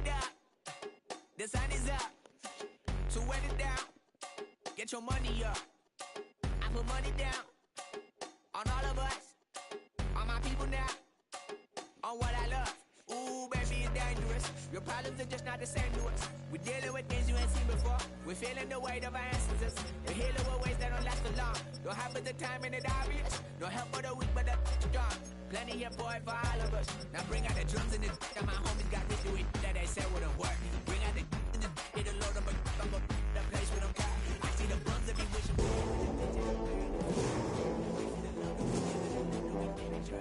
it up. The sun is up. So wet it down. Get your money up. I put money down on all of us, on my people now, on what I love. Ooh, baby, it's dangerous. Your problems are just not the same to us. We're dealing with things you ain't seen before. We're feeling the weight of our ancestors. We're healing with ways that don't last for long. Don't have at the time and it's obvious. No help for the weak, but the strong. Plenty here, boy, for all of us. Now bring out the drums and the that my homies got me doing that they said wouldn't work. Bring out the and the it'll load up the place with them car. I see the bums that be wishing for.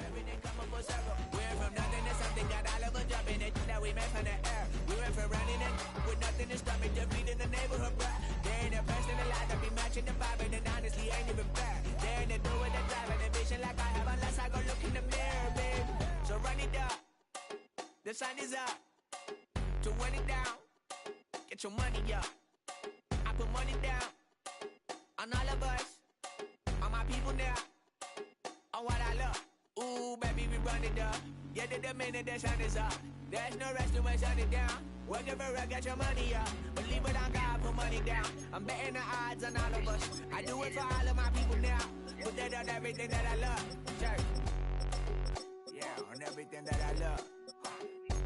Everything come up for circle. We're from nothing to something, got all of us jumping it that we made from the air. We went from running it with nothing to stop it, just beating the neighborhood bruh. They ain't the best in the life that be matching the vibe, and honestly ain't even fair. They ain't the do with the drive and the vision like I have unless I go look in the mirror, babe. So run it up, the sun is up. To run it down, get your money up. I put money down on all of us, on my people now, on what I love. Ooh, baby, we run it up. Yeah, the minute the sun is up. There's no rest when shut it down. Working for real, get your money up. Believe it on God, put money down. I'm betting the odds on all of us. I do it for all of my people now. Put that on everything that I love. Church. Yeah, on everything that I love. Yeah.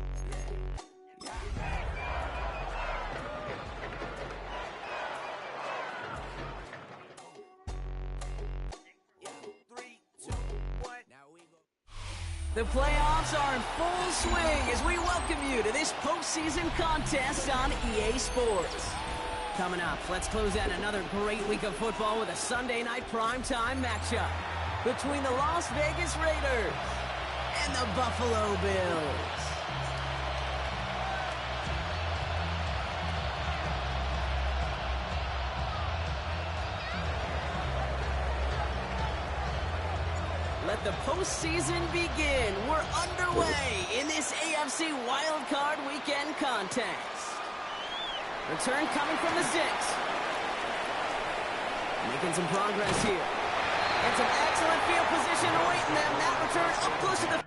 The playoffs are in full swing as we welcome you to this postseason contest on EA Sports. Coming up, let's close out another great week of football with a Sunday night primetime matchup between the Las Vegas Raiders and the Buffalo Bills. Let the postseason begin. We're underway in this AFC Wildcard Weekend contest. Return coming from the 6. Making some progress here. And some excellent field position awaiting them. That return up close to the...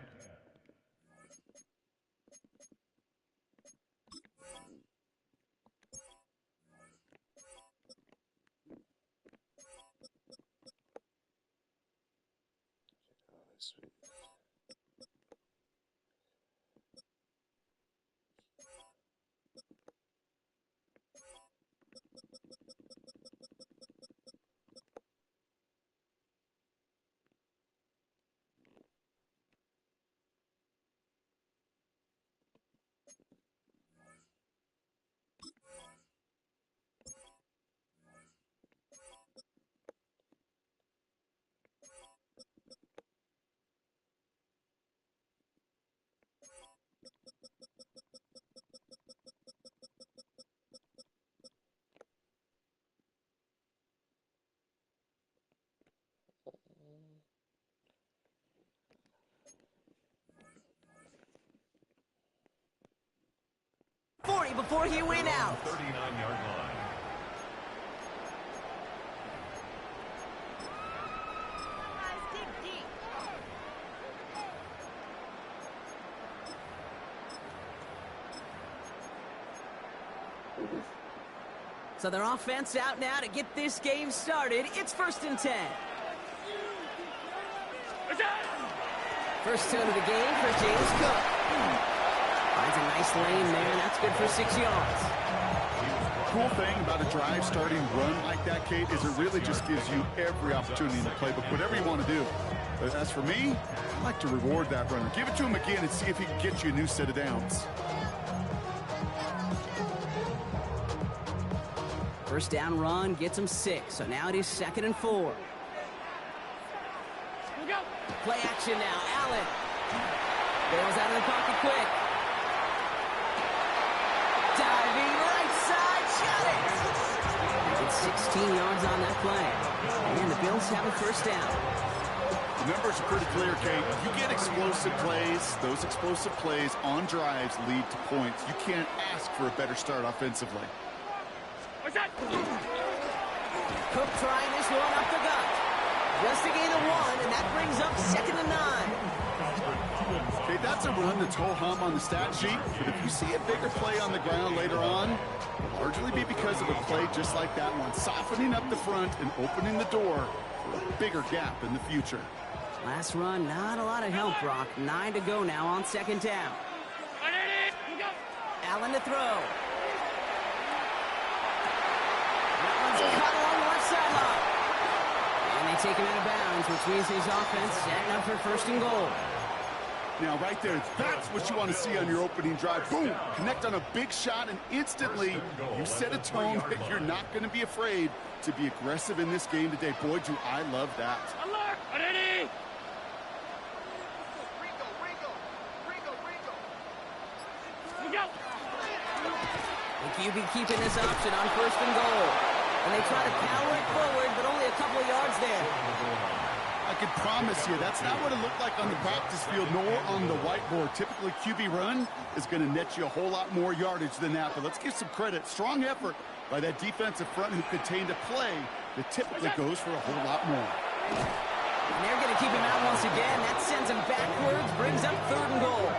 before he went out. 39-yard line. So their offense out now to get this game started. It's 1st and 10. First tune of the game for James Cook. Finds a nice lane there, and that's good for 6 yards. Cool thing about a drive starting run like that, Kate, is it really just gives you every opportunity in the playbook, whatever you want to do. But as for me, I like to reward that runner. Give it to him again and see if he can get you a new set of downs. First down run gets him 6, so now it is 2nd and 4. Play action now, Allen. Bails out of the pocket quick. Diving right side, shot it! It's 16 yards on that play. And the Bills have a first down. The numbers are pretty clear, Kate. You get explosive plays. Those explosive plays on drives lead to points. You can't ask for a better start offensively. Cook trying this one up the gut. Just a gain of 1, and that brings up 2nd and 9. Okay, that's a run that's ho-hum on the stat sheet, but if you see a bigger play on the ground later on, it'll largely be because of a play just like that one, softening up the front and opening the door for a bigger gap in the future. Last run, not a lot of help, Brock. 9 to go now on second down. Allen to throw. That one's cut along the left sideline. And they take him out of bounds, which means his offense setting up for first and goal. Now, right there, that's what you want to see on your opening drive. Boom! Connect on a big shot, and instantly you set a tone that you're not going to be afraid to be aggressive in this game today. Boy, do I love that. The QB keeping this option on first and goal. And they try to power it forward, but only a couple of yards there. I can promise you, that's not what it looked like on the practice field nor on the whiteboard. Typically, QB run is going to net you a whole lot more yardage than that. But let's give some credit. Strong effort by that defensive front who contained a play that typically goes for a whole lot more. And they're going to keep him out once again. That sends him backwards, brings up third and goal.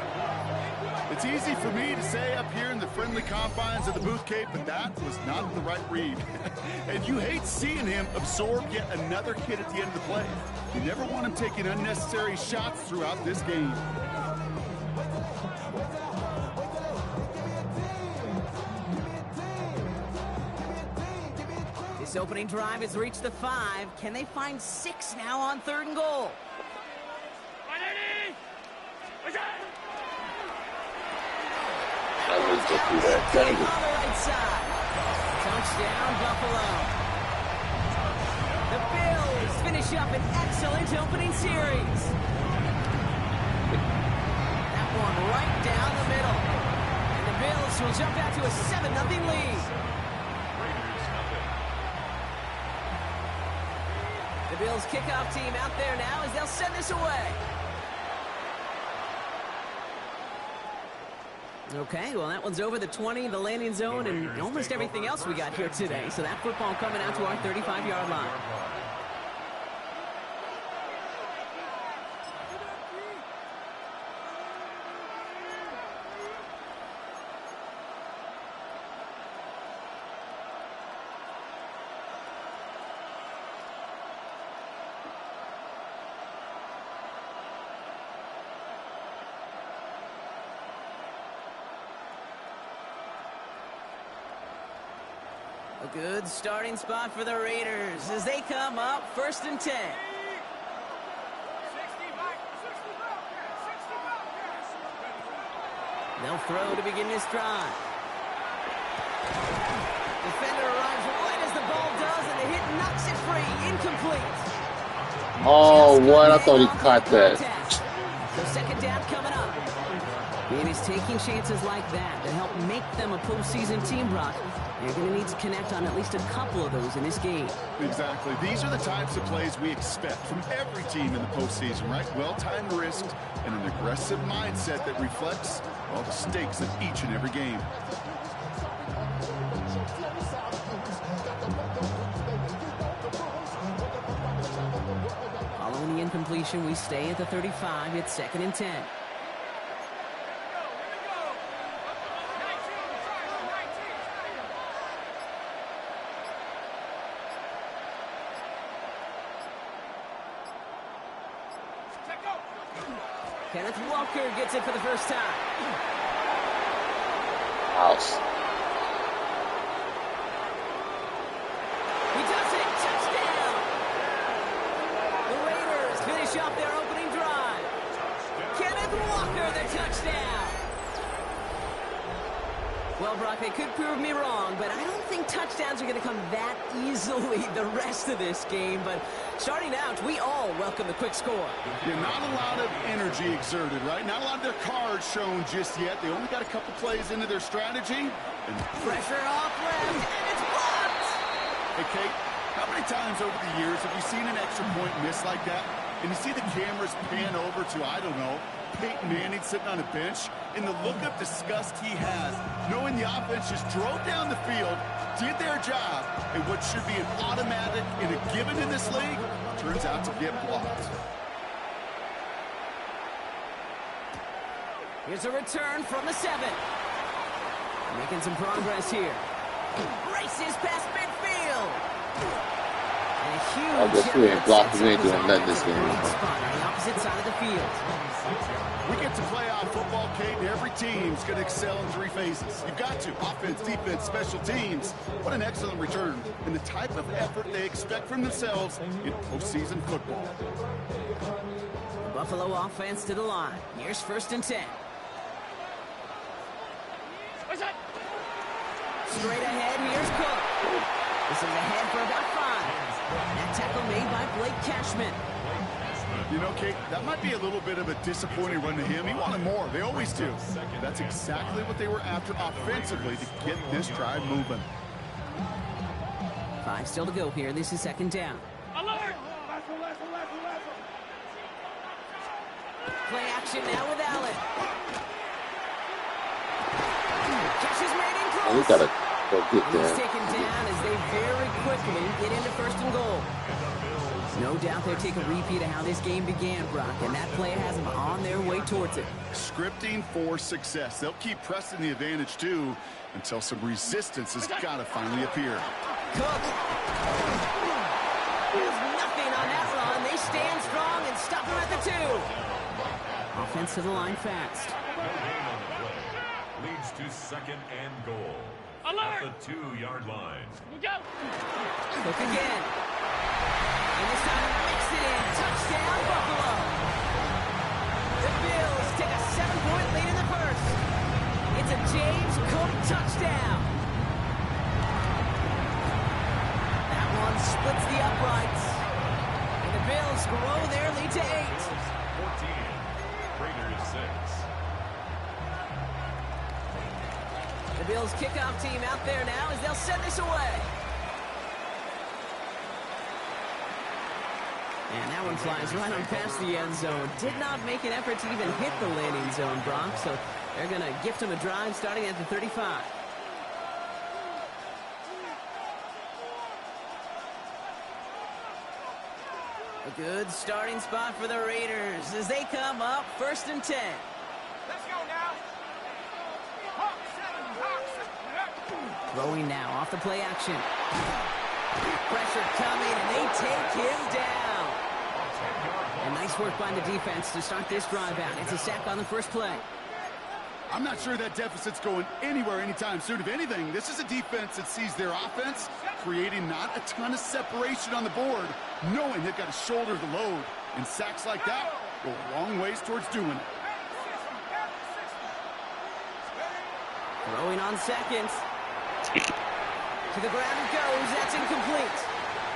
It's easy for me to say up here in the friendly confines of the Booth Cape, but that was not the right read. And you hate seeing him absorb yet another hit at the end of the play. You never want him taking unnecessary shots throughout this game. This opening drive has reached the 5. Can they find 6 now on third and goal? On the right side. Touchdown, Buffalo. The Bills finish up an excellent opening series. That one right down the middle. And the Bills will jump out to a 7-0 lead. The Bills kickoff team out there now as they'll send this away. Okay, well, that one's over the 20, the landing zone, and almost everything else we got here today. So that football coming out to our 35-yard line. A good starting spot for the Raiders as they come up first and 10. They'll throw to begin this drive. Defender arrives right as the ball does, and the hit knocks it free. Incomplete. Oh, what? I thought he caught that. So second down coming up. It is taking chances like that to help make them a postseason team, Brock. You're going to need to connect on at least a couple of those in this game. Exactly. These are the types of plays we expect from every team in the postseason, right? Well-timed risks and an aggressive mindset that reflects all the stakes of each and every game. Following the incompletion, we stay at the 35. It's second and 10. Kenneth Walker gets it for the first time. House. He does it. Touchdown. The Raiders finish off their opening drive. Kenneth Walker, the touchdown. Well, Brock, they could prove me wrong, but I don't think touchdowns are going to come that easily the rest of this game. But starting out, we all welcome the quick score. Yeah, not a lot of energy exerted, right? Not a lot of their cards shown just yet. They only got a couple plays into their strategy. And pressure off left, and it's blocked. Hey, Kate, how many times over the years have you seen an extra point miss like that? And you see the cameras pan over to, I don't know, Peyton Manning sitting on a bench, and the look of disgust he has, knowing the offense just drove down the field, did their job, and what should be an automatic and a given in this league turns out to get blocked. Here's a return from the 7. Making some progress here. Races past midfield. And a huge I guess we ain't blocking me doing nothing this game. Great spot on the opposite side of the field. We get to play off football, Kate, and every team's going to excel in 3 phases. You've got to. Offense, defense, special teams. What an excellent return. And the type of effort they expect from themselves in postseason football. Buffalo offense to the line. Here's 1st and 10. Straight ahead, here's Cook. This is ahead for about 5. That tackle made by Blake Cashman. You know, Kate, that might be a little bit of a disappointing run to him. He wanted more. They always do. That's exactly what they were after offensively to get this drive moving. 5 still to go here. This is 2nd down. Alert! Play action now with Allen. Catch is made in close. We gotta go get He's there. taken down as they very quickly get into 1st and goal. No doubt they'll take a repeat of how this game began, Brock, and that play has them on their way towards it. Scripting for success. They'll keep pressing the advantage, too, until some resistance has got to finally appear. Cook. There's nothing on that run. They stand strong and stop him at the 2. Offense to the line fast. Leads to 2nd and goal. Alert! At the 2-yard line. Cook again. And this time mix it in. Touchdown, Buffalo. The Bills take a 7-point lead in the 1st. It's a James Cook touchdown. That one splits the uprights. And the Bills grow their lead to 8. 14. Raiders 6. The Bills kickoff team out there now as they'll send this away. And that one flies right on past the end zone. Did not make an effort to even hit the landing zone, Brock. So they're going to gift him a drive starting at the 35. A good starting spot for the Raiders as they come up 1st and 10. Let's go now. Throwing now off the play action. Pressure coming, and they take him down. And nice work by the defense to start this drive out. It's a sack on the 1st play. I'm not sure that deficit's going anywhere anytime soon. If anything, this is a defense that sees their offense creating not a ton of separation on the board, knowing they've got to shoulder the load. And sacks like that go a long ways towards doing it. Throwing on 2nd. To the ground it goes. That's incomplete.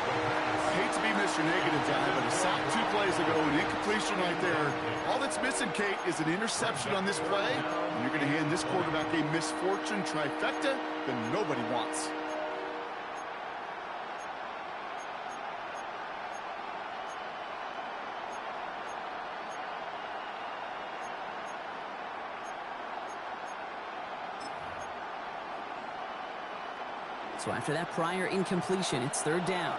I hate to be Mr. Negative guy, but a sack 2 plays ago, an incompletion right there. All that's missing, Kate, is an interception on this play. And you're going to hand this quarterback a misfortune trifecta that nobody wants. So after that prior incompletion, it's 3rd down.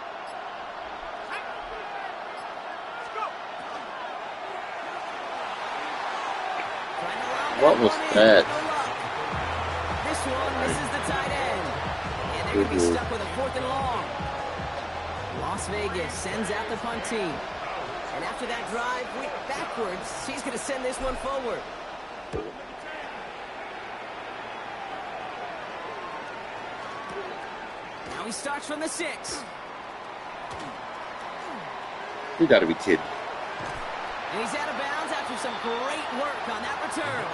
What was that? This one misses the tight end. And they're going to be stuck with a 4th and long. Las Vegas sends out the punt team. And after that drive, backwards, she's going to send this one forward. Now he starts from the 6. You gotta be kidding. And he's out of bounds after some great work on that return.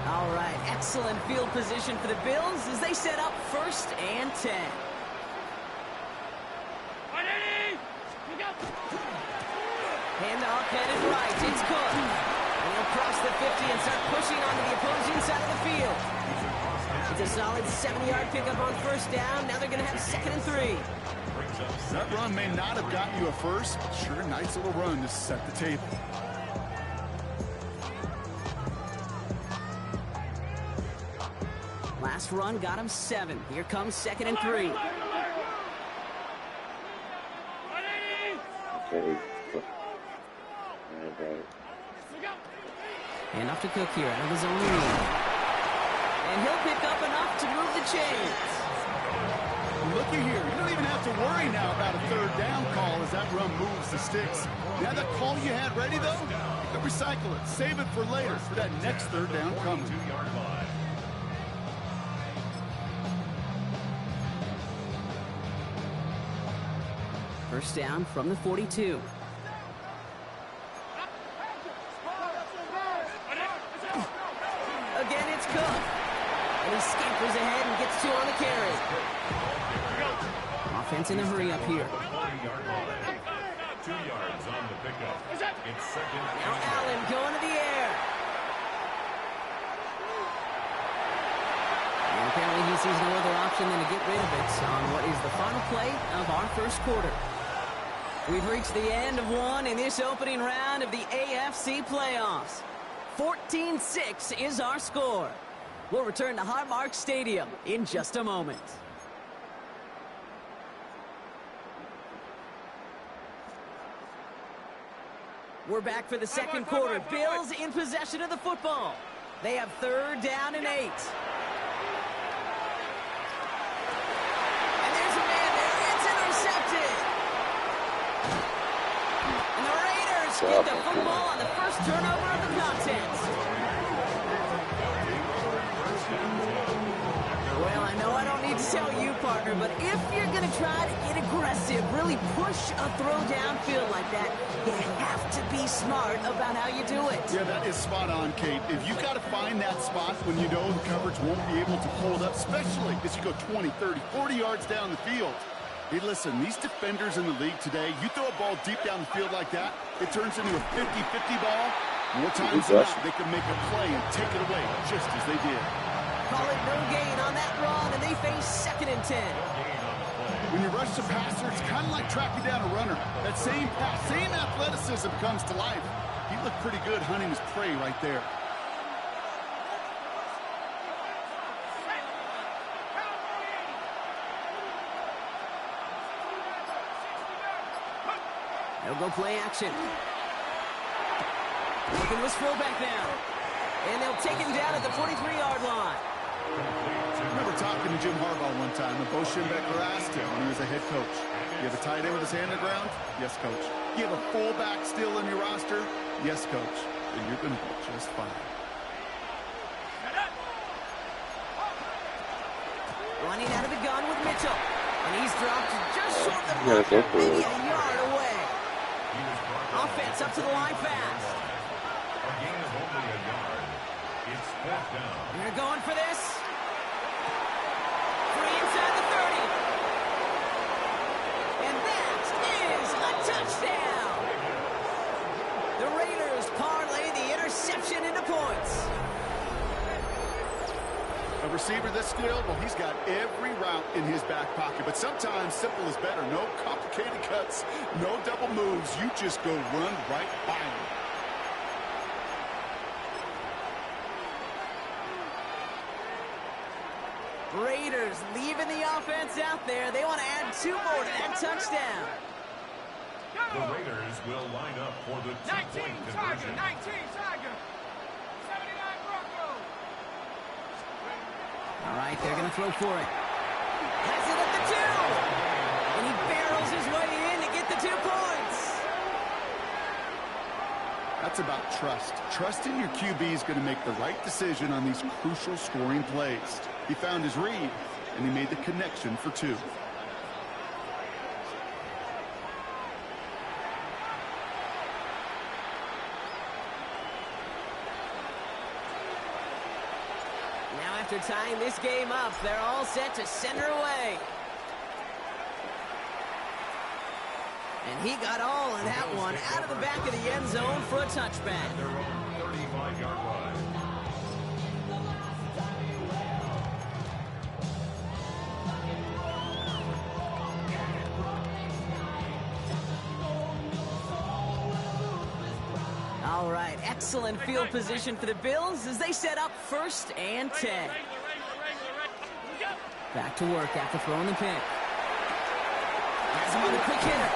All right, excellent field position for the Bills as they set up 1st and 10. Handoff headed right. It's Cook. And he'll cross the 50 and start pushing onto the opposing side of the field. It's a solid 70-yard pickup on 1st down. Now they're going to have 2nd and 3. That run may not have gotten you a first, but sure, nice little run to set the table. Last run got him 7. Here comes 2nd and 3. And off to Cook here out of the zone lead. And he'll pick up enough to move the chains. Looky here. You don't even have to worry now about a third down call as that run moves the sticks. Now that call you had ready, though, you can recycle it. Save it for later for that next third down coming. 2-yard line. First down from the 42. Again, it's Cook. And he scampers ahead and gets 2 on the carry. Offense in a hurry up here. 40-yard line. 2 yards on the pickup. It's second. Now Allen going to the air. And apparently he sees no other option than to get rid of it on what is the final play of our first quarter. We've reached the end of one in this opening round of the AFC playoffs. 14-6 is our score. We'll return to Highmark Stadium in just a moment. We're back for the second quarter. Bills in possession of the football. They have third down and 8. And there's a man there. It's intercepted. And the Raiders get the football on the first turnover of the contest. Well, I know I don't need to tell you, partner, but if you're going to try to get aggressive, really push a throw downfield like that, you have to be smart about how you do it. Yeah, that is spot on, Kate. If you got to find that spot when you know the coverage won't be able to hold up, especially as you go 20, 30, 40 yards down the field. Hey, listen, these defenders in the league today, you throw a ball deep down the field like that, it turns into a 50-50 ball. More times than not, they can make a play and take it away just as they did. Call it no gain on that run, and they face 2nd and 10. When you rush the passer, it's kind of like tracking down a runner. That same pass, same athleticism comes to life. He looked pretty good hunting his prey right there. They'll go play action. Looking was fullback now. And they'll take him down at the 43-yard line. I remember talking to Jim Harbaugh one time when Bo Schembechler asked him when he was a head coach, you have a tight end with his hand on the ground? Yes, coach. You have a fullback still in your roster? Yes, coach. Then you're going to be just fine. Running out of the gun with Mitchell. And he's dropped just short of the marker, maybe a yard away. Offense up to the line fast. A gain of only a yard. It's fourth down. They're going for this. Free inside the 30. And that is a touchdown. The Raiders parlay the interception into points. A receiver this skilled, well, he's got every route in his back pocket. But sometimes simple is better. No complicated cuts, no double moves. You just go run right by him. Raiders leaving the offense out there. They want to add 2 more to that touchdown. The Raiders will line up for the 2-point conversion. 19 Tiger. 79 Broncos. All right, they're going to throw for it. Has it at the 2. And he barrels his way in to get the 2 points. That's about trust. Trusting your QB is going to make the right decision on these crucial scoring plays. He found his read, and he made the connection for 2. Now after tying this game up, they're all set to send her away. And he got all of that one out of the back of the end zone for a touchback. Their own 35-yard line. All right, excellent field position for the Bills as they set up 1st and 10. Back to work after throwing the pick. Has him on the quick hitter.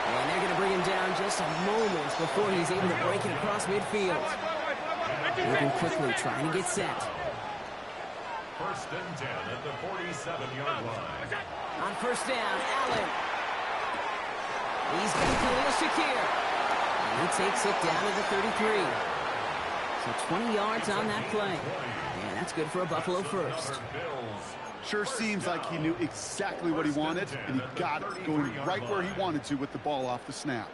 And they're going to bring him down just a moment before he's able to break it across midfield. Moving quickly, trying to get set. First and 10 at the 47-yard line. On first down, Allen. He's got Khalil Shakir. And he takes it down to the 33. So 20 yards on that play. And that's good for a Buffalo first. Sure seems like he knew exactly what he wanted, and he got it, going right where he wanted to with the ball off the snap.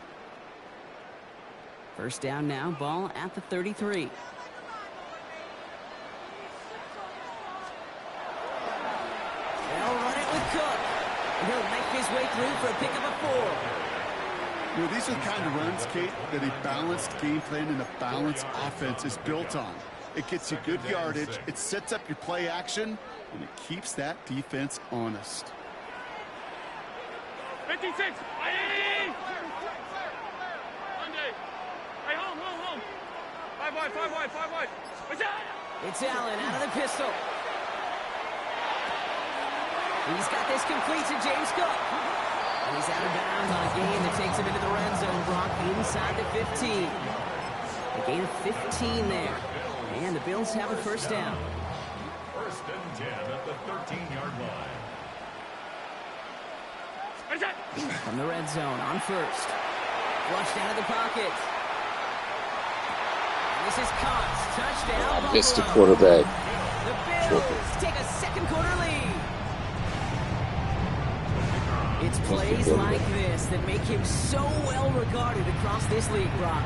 First down now, ball at the 33. They'll run it with Cook. He'll make his way through for a pickup of 4. You know, these are the kind of runs, Kate, that a balanced game plan and a balanced offense is built on. It gets you good yardage, it sets up your play action, and it keeps that defense honest. 56! Hey, home. 5 wide. It's Allen out of the pistol. He's got this complete to James Cook. And he's out of bounds on a gain that takes him into the red zone, Brock, inside the 15. A gain of 15 there. And the Bills have a first down. First and 10 at the 13-yard line. From the red zone on first. Flushed out of the pocket. And this is caught. Touchdown, I missed the Buffalo. quarterback. The Bills take a second quarter lead. It's plays like this that make him so well regarded across this league, Brock.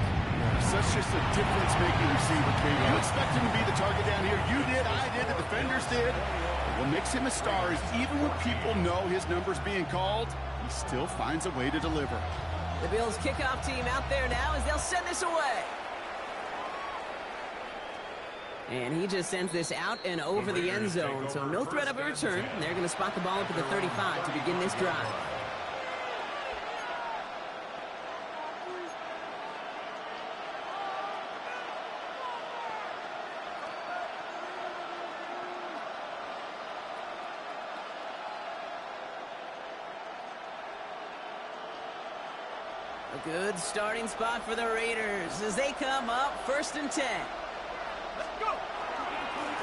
Such just a difference-making receiver, Kate. You expect him to be the target down here. You did, I did, the defenders did. But what makes him a star is even when people know his number's being called, he still finds a way to deliver. The Bills kickoff team out there now as they'll send this away. And he just sends this out and over the end zone, so no threat of a return. They're going to spot the ball up at the 35 to begin this drive. A good starting spot for the Raiders as they come up first and 10.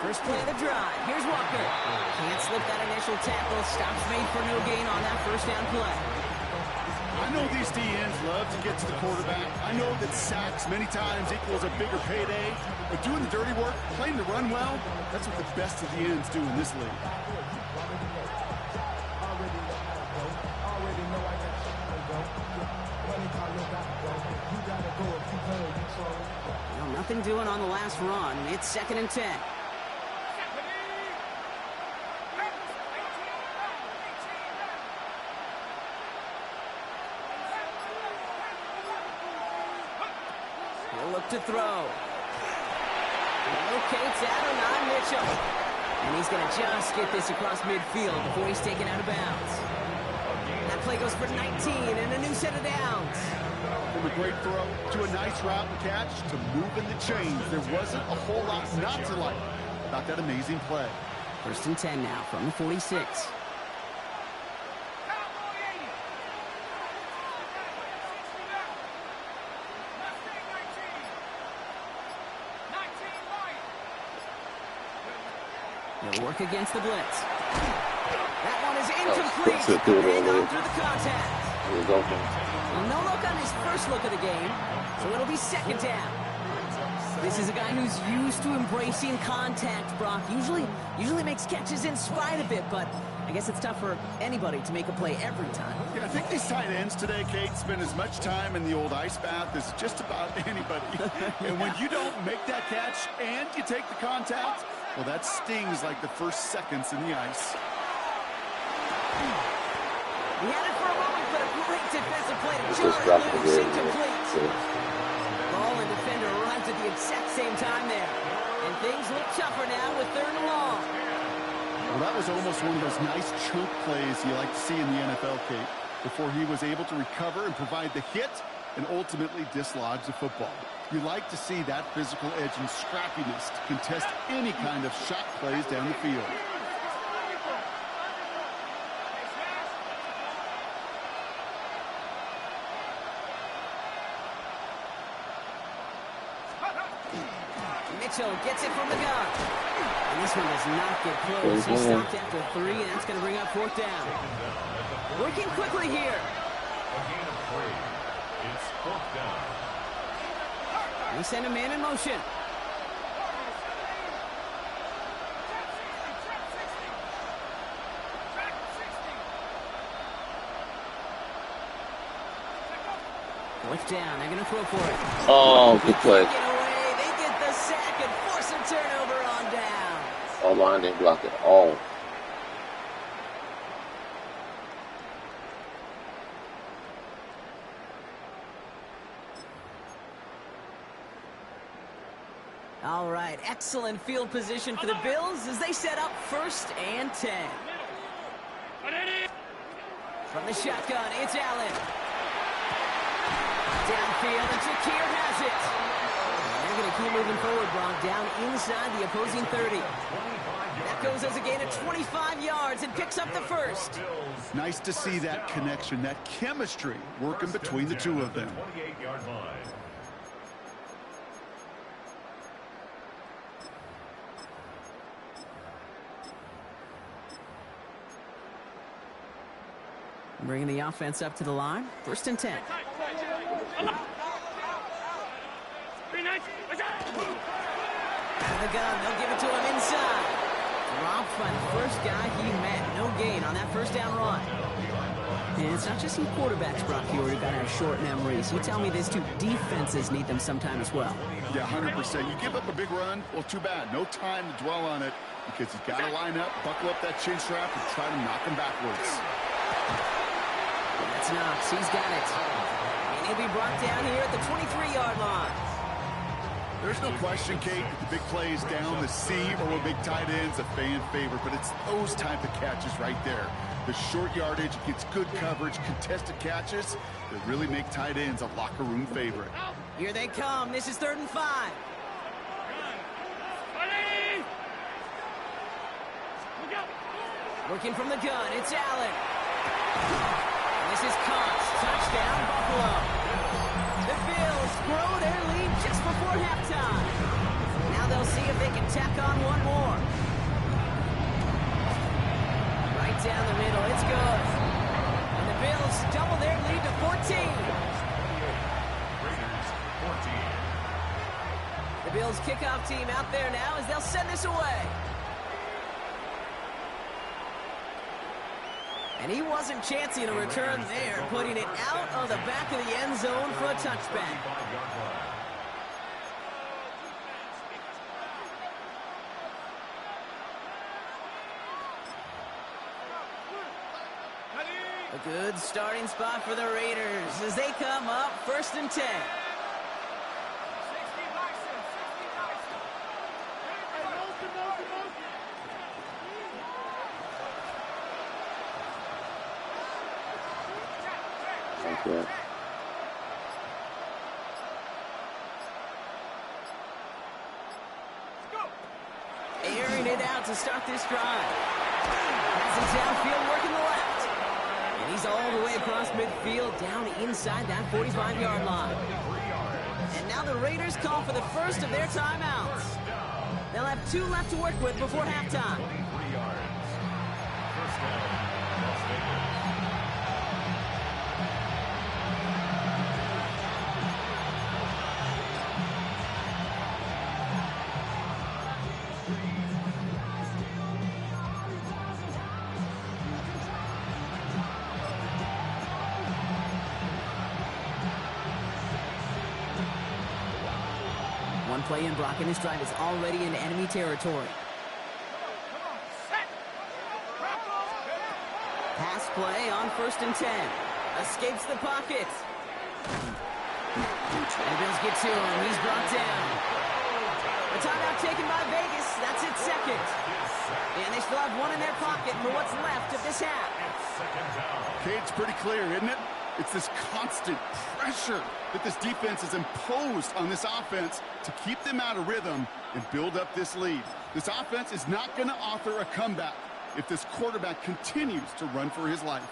First play of the drive. Here's Walker. Can't slip that initial tackle. Stops made for no gain on that first down play. I know these DNs love to get to the quarterback. I know that sacks many times equals a bigger payday. But doing the dirty work, playing the run well, that's what the best of the ends do in this league. Well, nothing doing on the last run. It's second and 10. He'll look to throw. Locates Adonai Mitchell. And he's going to just get this across midfield before he's taken out of bounds. That play goes for 19 and a new set of downs. From a great throw to a nice route and catch to moving the chains, there wasn't a whole lot not to like about that amazing play. First and 10 now from the 46. They'll work against the blitz. That one is incomplete. And on through the contact. Well, no look on his first look of the game, so it'll be second down. This is a guy who's used to embracing contact, Brock. Usually makes catches in spite of it, but I guess it's tough for anybody to make a play every time. Yeah, I think these tight ends today, Kate, spend as much time in the old ice bath as just about anybody. And when you don't make that catch and you take the contact, well, that stings like the first seconds in the ice. He had it for a moment, but a great defensive play to jar it loose, incomplete. Ball and defender arrived at the exact same time there. And things look tougher now with third and long. Well, that was almost one of those nice chunk plays you like to see in the NFL, Kate, before he was able to recover and provide the hit and ultimately dislodge the football. You like to see that physical edge and scrappiness to contest any kind of shot plays down the field. Mitchell gets it from the gun. And this one does not get close. He stopped after 3, and that's going to bring up 4th down. Working quickly here. A gain of 3. It's 4th down. They send a man in motion. Fourth down. They're going to throw for it. Oh, good play. Get away. They get the sack and force a turnover on down. Our line didn't block at all. All right, excellent field position for the Bills as they set up 1st and 10. From the shotgun, it's Allen. Downfield, and Shakir has it. And they're going to keep moving forward, Brock, down inside the opposing 30. That goes as a gain of 25 yards and picks up the 1st. Nice to see that connection, that chemistry working between the two of them. 28-yard line. Bringing the offense up to the line. 1st and 10. The Gun, they'll give it to him inside. Dropped by the first guy he met. No gain on that 1st down run. And it's not just some quarterbacks, Brock, here who got to have short memories. You tell me these 2 defenses need them sometime as well. Yeah, 100%. You give up a big run, well, too bad. No time to dwell on it because you got to line up, buckle up that chin strap, and try to knock him backwards. That's Knox. He's got it. And he'll be brought down here at the 23-yard line. There's no question, Kate, if the big play is down the seam or a big tight end's a fan favorite, but it's those type of catches right there. The short yardage, gets good coverage, contested catches that really make tight ends a locker room favorite. Here they come. This is 3rd and 5. Working from the gun, it's Allen. And this is Cox. Touchdown, Buffalo. The Bills grow their lead just before halftime. Now they'll see if they can tack on one more. Right down the middle, it's good. And the Bills double their lead to 14. Raiders 14. The Bills kickoff team out there now as they'll send this away. And he wasn't chancing a return there, putting it out of the back of the end zone for a touchback. A good starting spot for the Raiders as they come up 1st and 10. Yeah. Airing it out to start this drive. Has it downfield working the left. And he's all the way across midfield down inside that 45-yard line. And now the Raiders call for the first of their timeouts. They'll have 2 left to work with before halftime. One play in, Brock, and his drive is already in enemy territory. Pass play on 1st and 10. Escapes the pocket. And Bills get to him. He's brought down. A timeout taken by Vegas. That's its 2nd. And they still have 1 in their pocket for what's left of this half. Okay, it's pretty clear, isn't it? It's this constant pressure that this defense has imposed on this offense to keep them out of rhythm and build up this lead. This offense is not going to author a comeback if this quarterback continues to run for his life.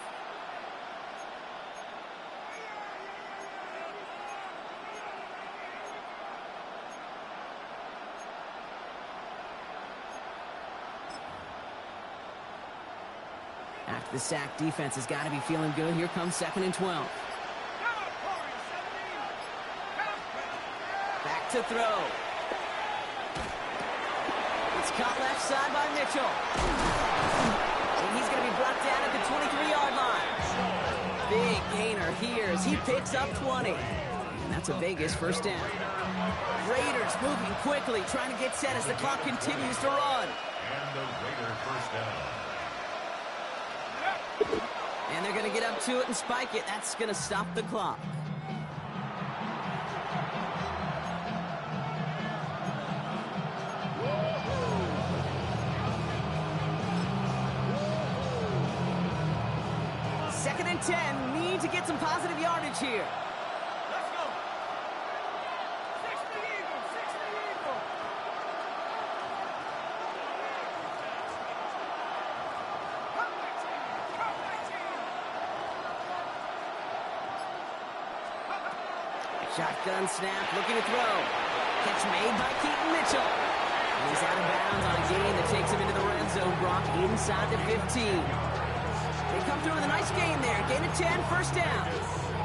After the sack, defense has got to be feeling good. Here comes 2nd and 12. Back to throw. It's caught left side by Mitchell. And he's going to be brought down at the 23-yard line. Big gainer here as he picks up 20. And that's a Vegas first down. Raiders moving quickly, trying to get set as the clock continues to run. And the Raider first down. And they're going to get up to it and spike it. That's going to stop the clock. Second and 10. Need to get some positive yardage here. Let's go. 60 Eagles, 60 Eagles. Shotgun snap, looking to throw. Catch made by Keaton Mitchell. And he's out of bounds on a gain that takes him into the red zone, Brock, inside the 15. They come through with a nice gain there. Gain of 10, first down.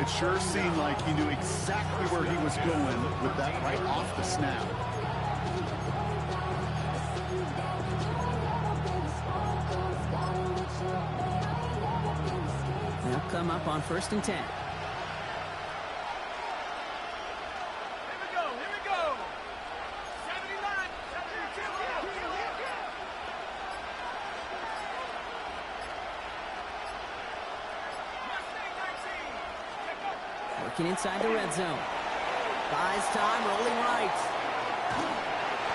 It sure seemed like he knew exactly where he was going with that right off the snap. They'll come up on 1st and 10. Here we go, here we go. 79, 72. Working inside the red zone. Buys time, rolling right.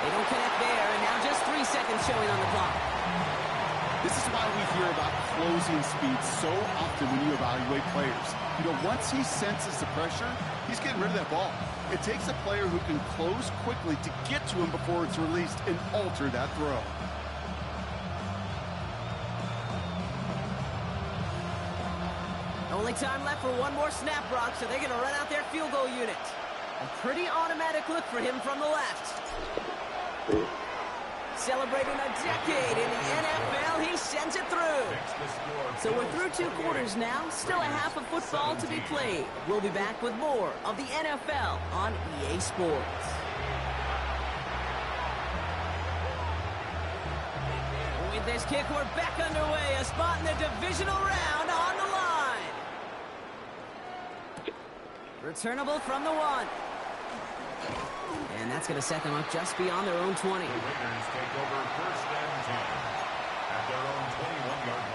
They don't connect there, and now just 3 seconds showing on the clock. This is why we hear about closing speed so often when you evaluate players. You know, once he senses the pressure, he's getting rid of that ball. It takes a player who can close quickly to get to him before it's released and alter that throw. Only time left for one more snap, Brock, so they're going to run out their field goal unit. A pretty automatic look for him from the left. Celebrating a decade in the NFL, he sends it through. So we're through 2 quarters now, still a half of football to be played. We'll be back with more of the NFL on EA Sports. With this kick, we're back underway. A spot in the divisional round on the line. Returnable from the 1. And that's going to set them up just beyond their own 20. The Raiders take over 1st and 10 at their own 21-yard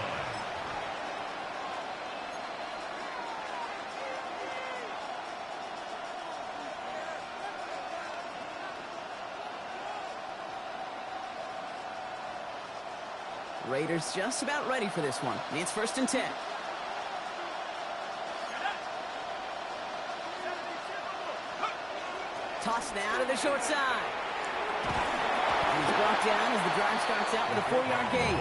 line. Raiders just about ready for this one. It's 1st and 10. Toss now to the short side. And he's brought down as the drive starts out with a 4-yard gain.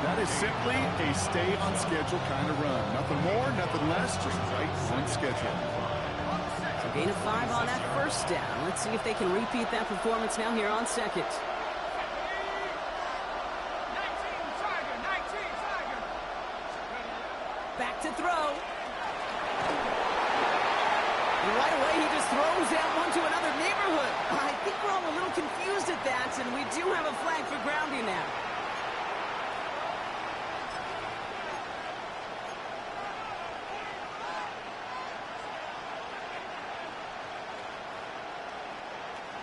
That is simply a stay-on-schedule kind of run. Nothing more, nothing less, just right on schedule. So gain of 5 on that first down. Let's see if they can repeat that performance now here on second. 19, Tiger. Back to throw. And right away, he just throws that one to another neighborhood. I think we're all a little confused at that, and we do have a flag for grounding now.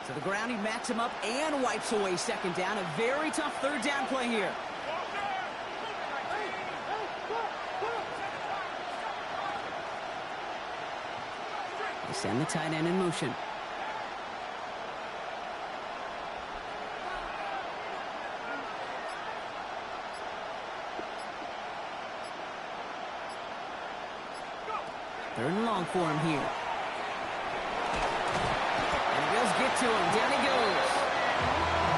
So the grounding backs him up and wipes away 2nd down. A very tough 3rd down play here. They send the tight end in motion. Third and long for him here. And Bills get to him. Down he goes.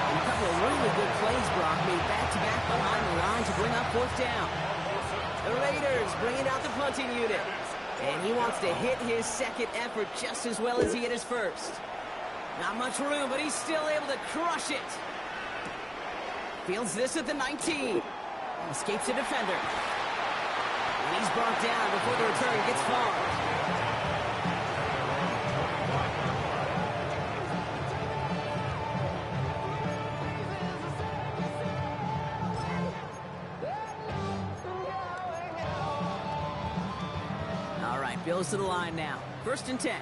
And a couple of really good plays, Brock, made back-to-back behind the line to bring up 4th down. The Raiders bringing out the punting unit. And he wants to hit his 2nd effort just as well as he hit his 1st. Not much room, but he's still able to crush it. Fields this at the 19. Escapes a defender. And he's brought down before the return gets far. All right, Bills to the line now. 1st and 10.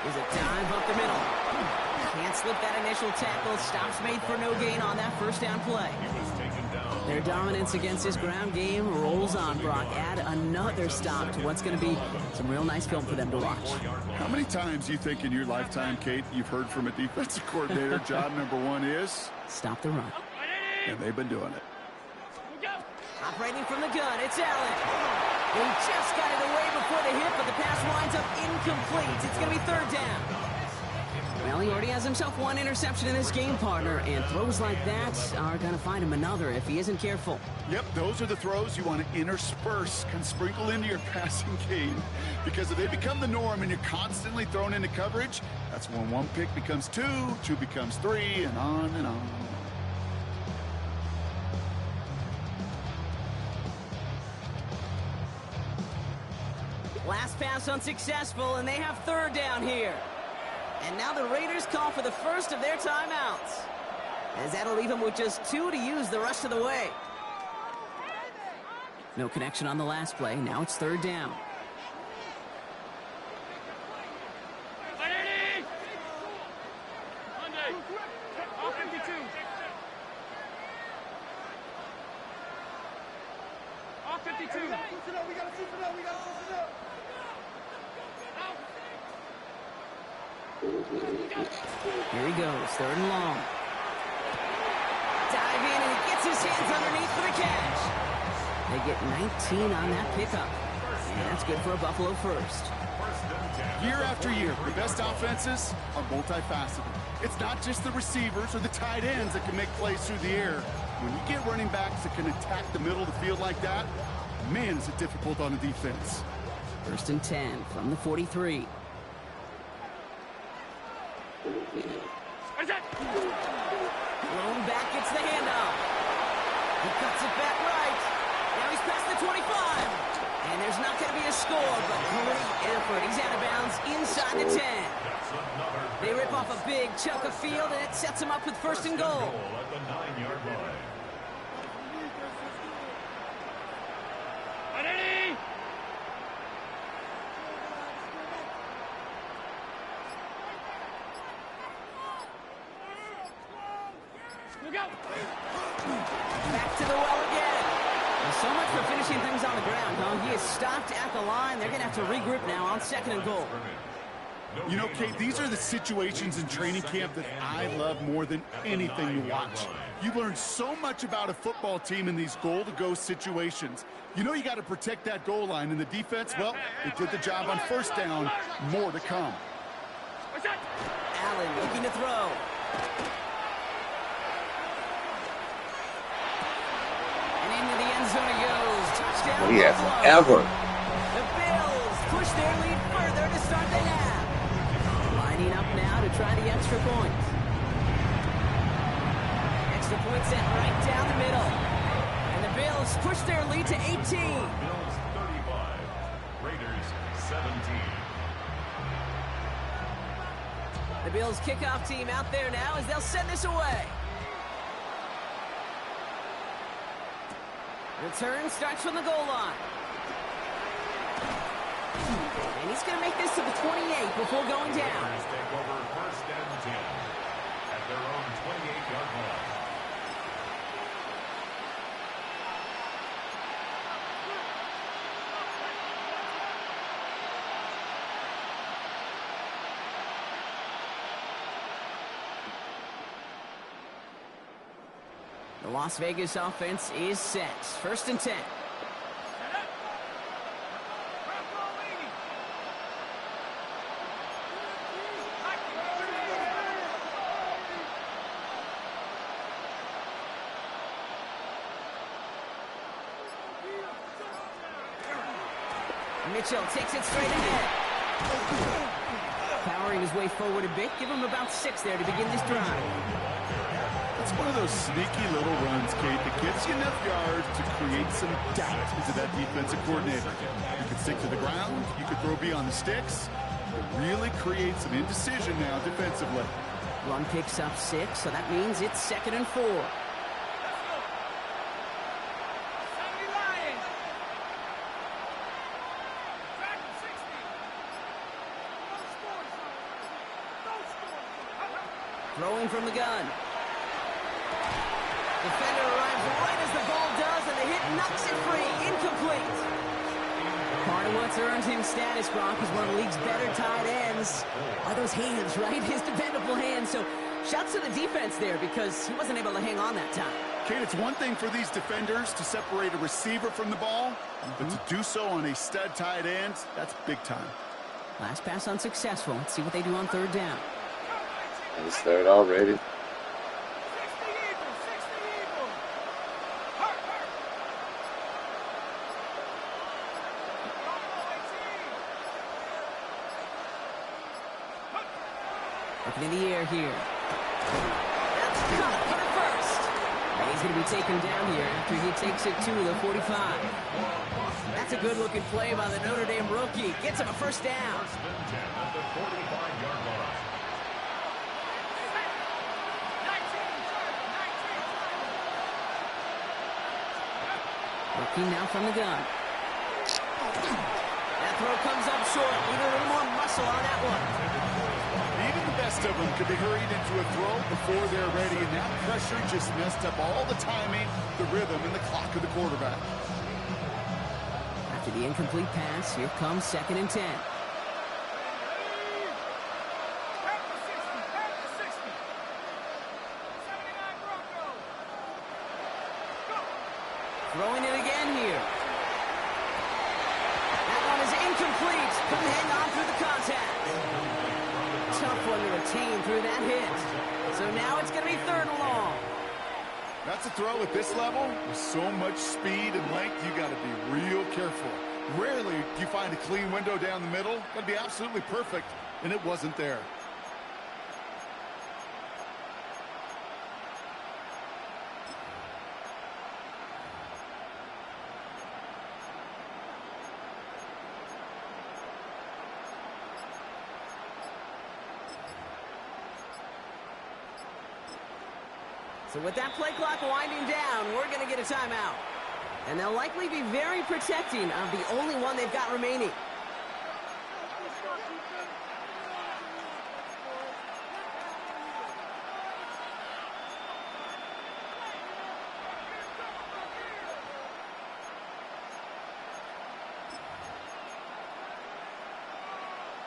There's a dive up the middle. Can't slip that initial tackle. Stops made for no gain on that first down play. Their dominance against this ground game rolls on, Brock. Add another stop to what's going to be some real nice film for them to watch. How many times do you think in your lifetime, Kate, you've heard from a defensive coordinator, job number one is? Stop the run. And they've been doing it. Operating from the gun, it's Allen. He just got it away before the hit, but the pass winds up incomplete. It's going to be 3rd down. Well, he already has himself one interception in this game, partner, and throws like that are going to find him another if he isn't careful. Yep, those are the throws you want to intersperse, can sprinkle into your passing game. Because if they become the norm and you're constantly thrown into coverage, that's when 1 pick becomes 2, 2 becomes 3, and on and on. Last pass unsuccessful, and they have 3rd down here. And now the Raiders call for the first of their timeouts, as that'll leave them with just 2 to use the rest of the way. No connection on the last play. Now it's 3rd down. All 52. All 52. Here he goes, 3rd and long. Dive in, and he gets his hands underneath for the catch. They get 19 on that pickup. And that's good for a Buffalo first. Year after year, the best offenses are multifaceted. It's not just the receivers or the tight ends that can make plays through the air. When you get running backs that can attack the middle of the field like that, man, is it difficult on the defense. 1st and 10 from the 43. Blown back, gets the handoff. He cuts it back right. Now he's past the 25. And there's not going to be a score, but great effort. He's out of bounds inside the 10. They rip off a big chunk of field, and it sets him up with 1st and goal. At the 9-yard line. Back to the well again. Well, so much for finishing things on the ground, huh? He is stopped at the line. They're going to have to regroup now on 2nd and goal. You know, Kate, these are the situations in training camp that I love more than anything to watch. You learn so much about a football team in these goal-to-go situations. You know you got to protect that goal line, and the defense, well, they did the job on 1st down. More to come. Allen looking to throw. And into the end zone he goes. Touchdown. Yes, Buffalo. ever. The Bills push their lead further to start the half. Lining up now to try the extra point. Extra point set right down the middle. And the Bills push their lead to 18. Bills 35, Raiders 17. The Bills kickoff team out there now as they'll send this away. Return starts from the goal line. And he's going to make this to the 28 before going down. Raiders take over 1st and 10 at their own 28-yard line. The Las Vegas offense is set. 1st and 10. Mitchell takes it straight ahead. Powering his way forward a bit. Give him about 6 there to begin this drive. It's one of those sneaky little runs, Kate, that gives you enough yards to create some doubt into that defensive coordinator. You could stick to the ground. You could throw beyond the sticks. It really creates an indecision now defensively. Run picks up 6, so that means it's 2nd and 4. Throwing from the gun. Defender arrives right as the ball does, and the hit knocks it free. Incomplete. Part of what's earned him status, Brock, is one of the league's better tight ends. Are those hands, right? His dependable hands. So shouts to the defense there because he wasn't able to hang on that time. Kate, it's one thing for these defenders to separate a receiver from the ball, but to do so on a stud tight end, that's big time. Last pass unsuccessful. Let's see what they do on 3rd down. It's 3rd already. Looking in the air here. That's cut for the first. And he's going to be taken down here after he takes it to the 45. That's a good-looking play by the Notre Dame rookie. Gets him a first down. Rookie now from the gun. That throw comes up short. Needed a little more muscle on that one. Even the best of them could be hurried into a throw before they're ready, and that pressure just messed up all the timing, the rhythm, and the clock of the quarterback. After the incomplete pass, here comes 2nd and 10. Throwing it again here. That one is incomplete. Couldn't hang on through the contact. Tough one to retain through that hit. So now it's going to be 3rd and long. That's a throw at this level. With so much speed and length, you got to be real careful. Rarely do you find a clean window down the middle. Got to be absolutely perfect, and it wasn't there. So with that play clock winding down, we're going to get a timeout. And they'll likely be very protecting of the only one they've got remaining.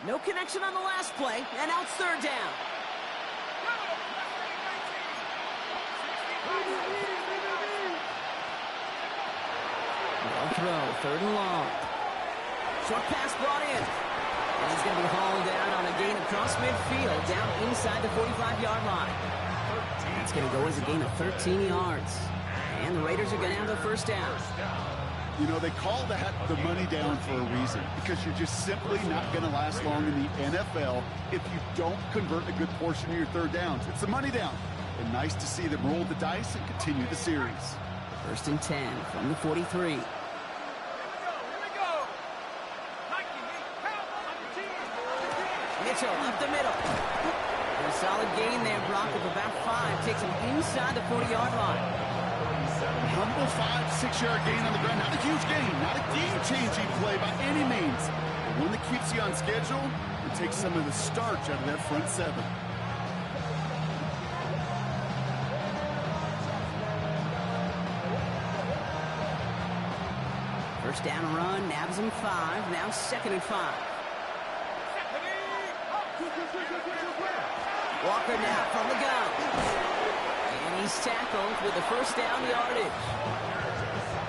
No connection on the last play, and now it's 3rd down. Throw, 3rd and long. Short pass brought in. And he's going to be hauled down on a gain across midfield, down inside the 45-yard line. It's going to go as a gain of 13 yards. And the Raiders are going to have the first down. You know, they call that the money down for a reason, because you're just simply not going to last long in the NFL if you don't convert a good portion of your 3rd downs. It's the money down. And nice to see them roll the dice and continue the series. 1st and 10 from the 43. Mitchell up the middle. And a solid gain there, Brock, of about 5. Takes him inside the 40-yard line. Humble 5-6-yard gain on the ground. Not a huge gain. Not a game-changing play by any means. But one that keeps you on schedule and takes some of the starch out of that front 7. First down run, nabs him 5. Now 2nd and 5. Walker now from the gun. And he's tackled with the first down yardage.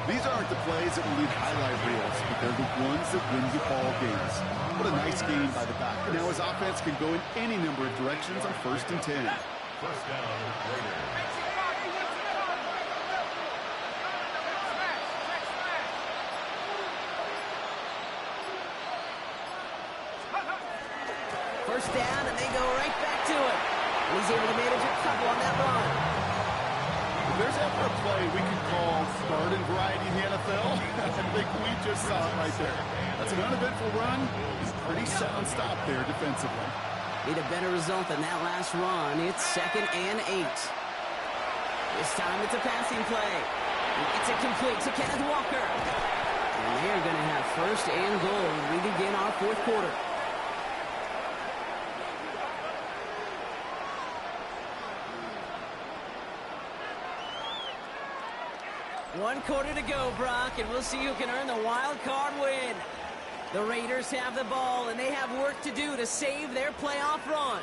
These aren't the plays that will lead highlight reels, but they're the ones that win you ball games. What a nice game by the back. Now his offense can go in any number of directions on 1st and 10. First down, Raiders. First down, and they go right back to it. And he's able to manage a couple on that run. play we could call garden variety in the NFL. I think we just saw it right there. That's an uneventful run. Pretty sound stop there defensively. Need a better result than that last run. It's 2nd and 8. This time it's a passing play. It's complete to Kenneth Walker. And they are going to have 1st and goal as we begin our 4th quarter. One quarter to go, Brock, and we'll see who can earn the wild card win. The Raiders have the ball, and they have work to do to save their playoff run.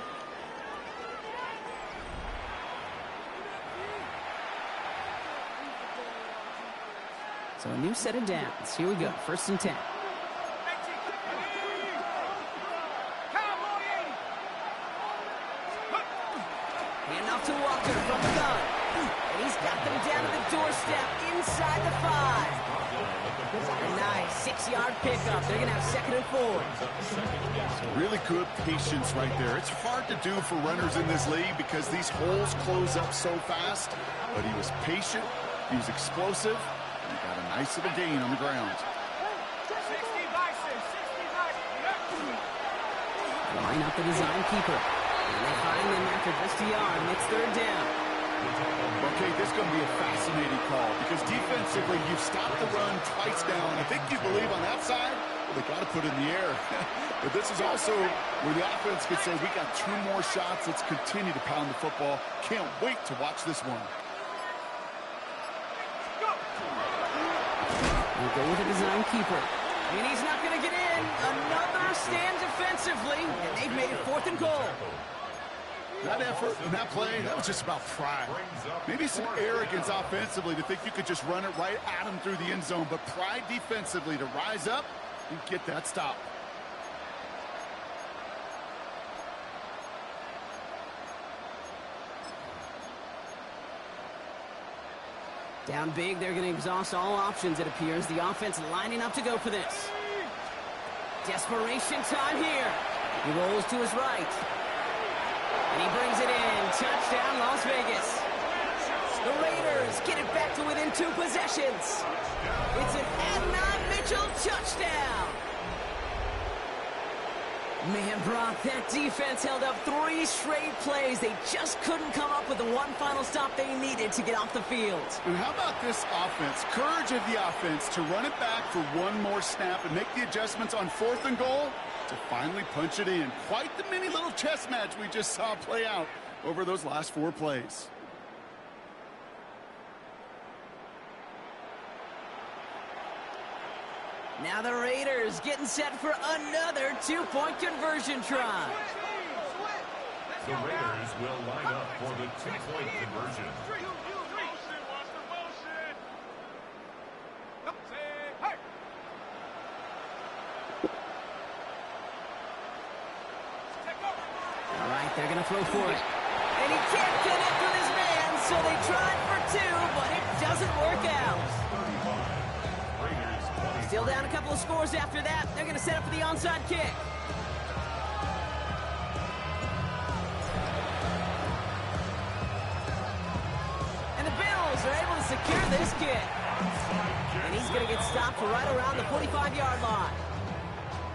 So a new set of downs. Here we go, 1st and 10. Hand off to Walker from the gun. And he's got them down to the doorstep inside the 5. A nice 6-yard pickup. They're going to have 2nd and 4. Really good patience right there. It's hard to do for runners in this league because these holes close up so fast. But he was patient. He was explosive. And he got a nice little gain on the ground. 60 vices, 60 vices. Line up the design keeper. And they find them after just a yard, and it's 3rd down. Okay, this is going to be a fascinating call because defensively you've stopped the run twice down. I think you believe on that side, well, they got to put it in the air. But this is also where the offense could say, we got 2 more shots. Let's continue to pound the football. Can't wait to watch this one. We'll go with a design keeper. And he's not going to get in. Another stand defensively, and they've made it 4th and goal. That effort and that play, that was just about pride. Maybe some arrogance offensively to think you could just run it right at him through the end zone, but pride defensively to rise up and get that stop. Down big, they're going to exhaust all options, it appears. The offense lining up to go for this. Desperation time here. He rolls to his right. And he brings it in. Touchdown, Las Vegas. The Raiders get it back to within 2 possessions. It's an Adnan Mitchell touchdown. Man, Brock, that defense held up 3 straight plays. They just couldn't come up with the one final stop they needed to get off the field. And how about this offense? Courage of the offense to run it back for 1 more snap and make the adjustments on 4th and goal to finally punch it in. Quite the mini little chess match we just saw play out over those last 4 plays. Now the Raiders getting set for another 2-point conversion try. The Raiders will line up for the 2-point conversion. All right, they're going to throw for it. And he can't connect with his man, so they tried for 2, but it doesn't work out. Still down a couple of scores after that. They're going to set up for the onside kick. And the Bills are able to secure this kick. And he's going to get stopped right around the 45-yard line.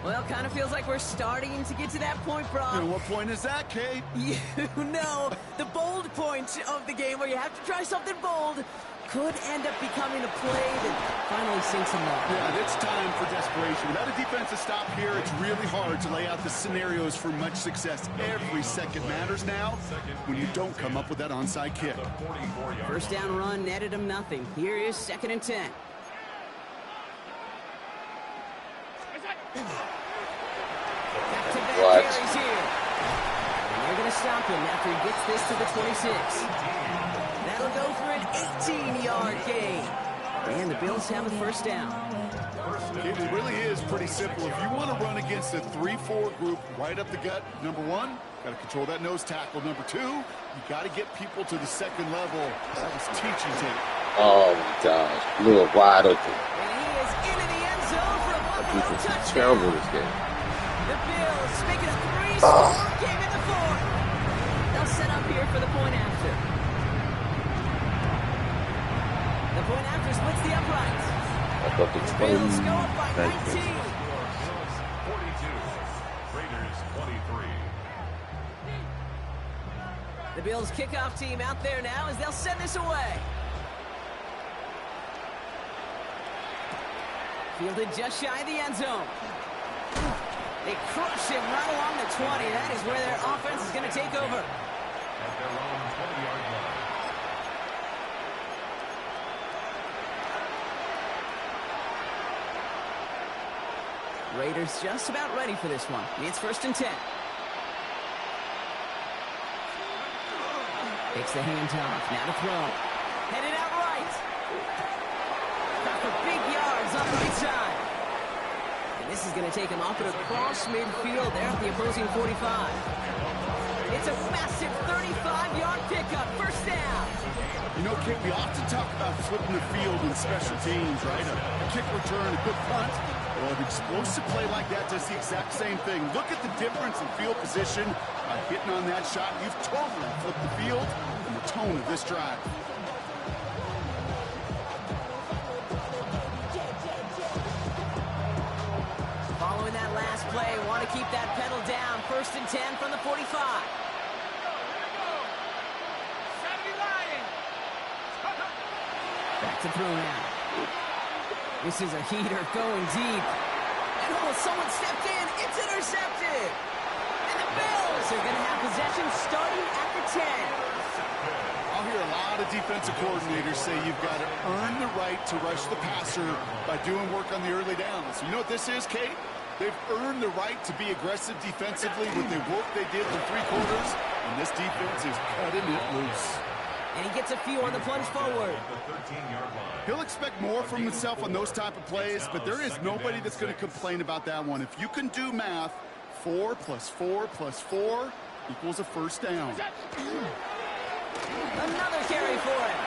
Well, kind of feels like we're starting to get to that point, Brock. And what point is that, Kate? You know, the bold point of the game where you have to try something bold could end up becoming a play that finally sinks him off. Yeah, it's time for desperation. Without a defensive stop here, it's really hard to lay out the scenarios for much success. Every second matters now when you don't come up with that onside kick. 1st down run netted him nothing. Here is 2nd and 10. Back-to-back What? carries here. And they're going to stop him after he gets this to the 26. That'll go for an 18-yard gain. And the Bills have a 1st down. It really is pretty simple. If you want to run against a 3-4 group right up the gut, number 1, got to control that nose tackle. Number 2, you got to get people to the 2nd level. That was teaching tape. Oh my gosh, a little wide open. And he is into the end zone for a That Buffalo defense is touchdown. terrible this game. The Bills make it a 3-score game in the 4th. They'll set up here for the point after. point after splits the uprights. I thought The it's Bills go up by 20. 19. 42. Raiders 23. The Bills kickoff team out there now as they'll send this away. Fielded just shy of the end zone. They crush him right along the 20. That is where their offense is going to take over. At their own 20-yard line. Raiders just about ready for this one. It's 1st and 10. Takes the handoff. Now to throw. Headed out right. Got the big yards on the right side. And this is going to take him off and across midfield there at the opposing 45. It's a massive 35-yard pickup. First down. You know, Kate, we often talk about flipping the field in special teams, right? A kick return, a good punt. Well, an explosive play like that does the exact same thing. Look at the difference in field position. By hitting on that shot, you've totally flipped the field and the tone of this drive. Following that last play, want to keep that pedal down. 1st and 10 from the 45. Back to throw now. This is a heater going deep. And someone stepped in. It's intercepted. And the Bills are going to have possession starting at the 10. I'll hear a lot of defensive coordinators say you've got to earn the right to rush the passer by doing work on the early downs. You know what this is, Kate? They've earned the right to be aggressive defensively with the work they did for 3 quarters, and this defense is cutting it loose. And he gets a few on the plunge forward. He'll expect more from himself on those type of plays, but there is nobody that's going to complain about that one. If you can do math, 4 + 4 + 4 equals a first down. Another carry for him.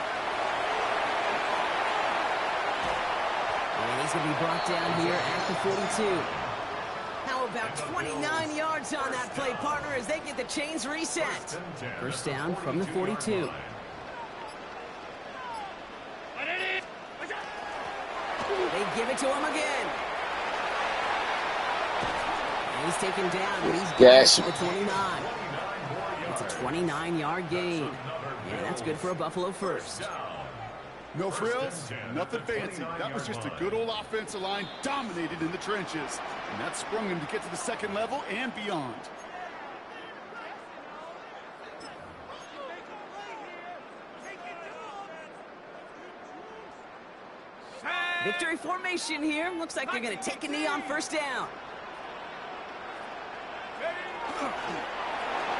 And he's going to be brought down here at the 42. How about 29 yards on that play, partner, as they get the chains reset. First down from the 42. They give it to him again. And he's taken down. He's got to the 29. It's a 29-yard gain. And that's good for a Buffalo first. No frills, nothing fancy. That was just a good old offensive line dominated in the trenches. And that sprung him to get to the second level and beyond. Victory formation here. Looks like they're going to take a knee on first down.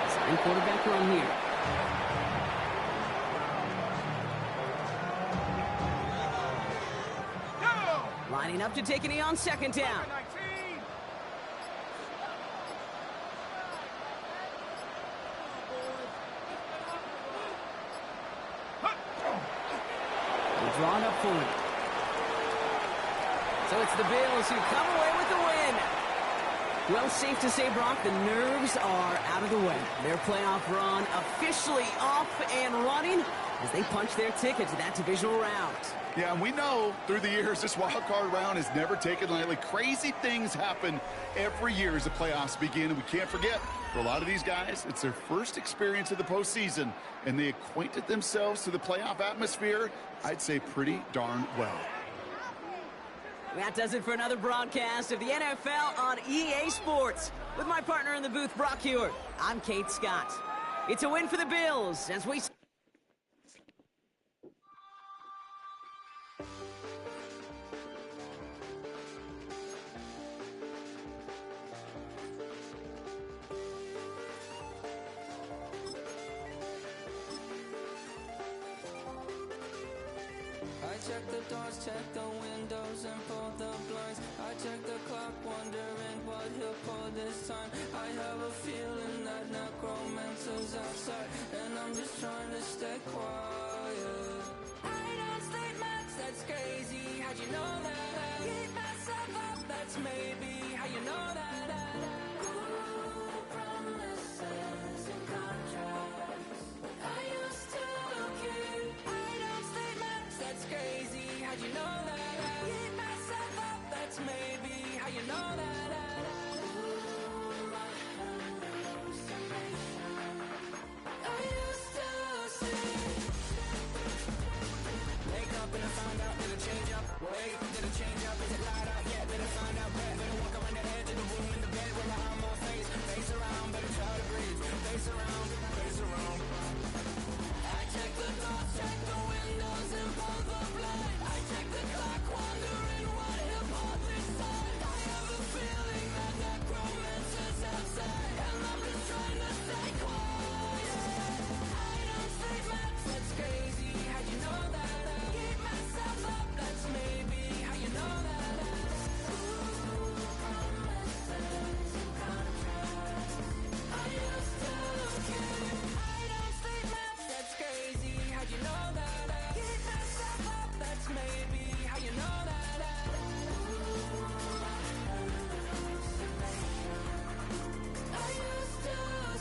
Sign quarterback run here. Lining up to take a knee on second down. They're drawn up for it. So it's the Bills who come away with the win. Well, safe to say, Brock, the nerves are out of the way. Their playoff run officially off and running as they punch their ticket to that divisional round. Yeah, and we know through the years this wild card round is never taken lightly. Crazy things happen every year as the playoffs begin, and we can't forget, for a lot of these guys, it's their first experience of the postseason, and they acquainted themselves to the playoff atmosphere, I'd say pretty darn well. That does it for another broadcast of the NFL on EA Sports. With my partner in the booth, Brock Hewitt, I'm Kate Scott. It's a win for the Bills as we... Check the doors, check the windows, and pull the blinds. I check the clock, wondering what he'll pull this time. I have a feeling that necromancer's outside, and I'm just trying to stay quiet. I don't state much, that's crazy. How'd you know that? Keep myself up, that's maybe how you know that. Ooh, promises and contracts. I used to keep. I don't state much, that's crazy. did it change up? Wait, did it change up? Is it light up? Yeah, better find out. Better walk around the edge of the room in the bed with my arm on face. Face around, better try to breathe. Face around, face around. I check the doors, check the windows and pull the blind. I check the clock, wondering what he'll pull this time. I have a feeling that necromancer's outside, and I'm just trying to stay quiet. I don't say much, that's crazy. How'd you know that? I keep myself up, that's maybe how you know that. Ooh, promises and contracts. I used to keep. I don't say much, that's crazy. How'd you know that? I keep myself up, that's maybe how you know that. I used to say.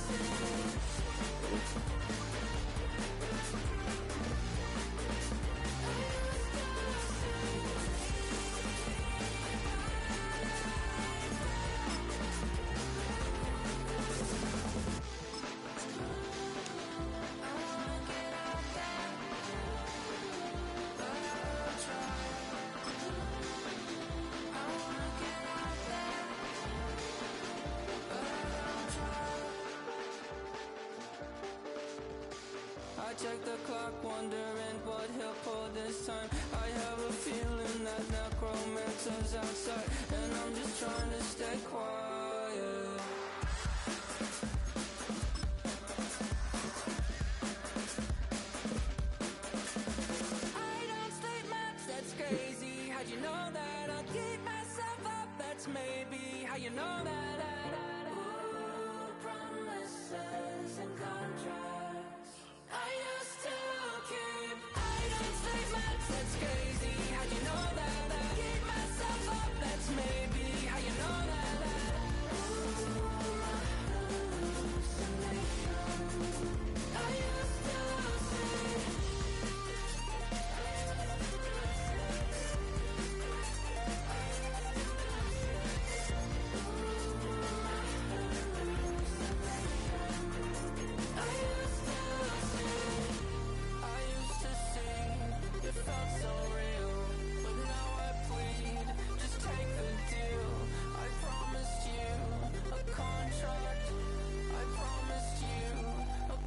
I check the clock, wondering what he'll pull this time. I have a feeling that necromancer's outside, and I'm just trying to stay quiet. I don't sleep much, that's crazy. How'd you know that? I'll keep myself up, that's maybe how you know that. Ooh, promises and contracts. I used to keep. I don't sleep much, that's crazy. How'd you know that? I keep myself up, that's maybe how you know that. Ooh, hallucination. I used to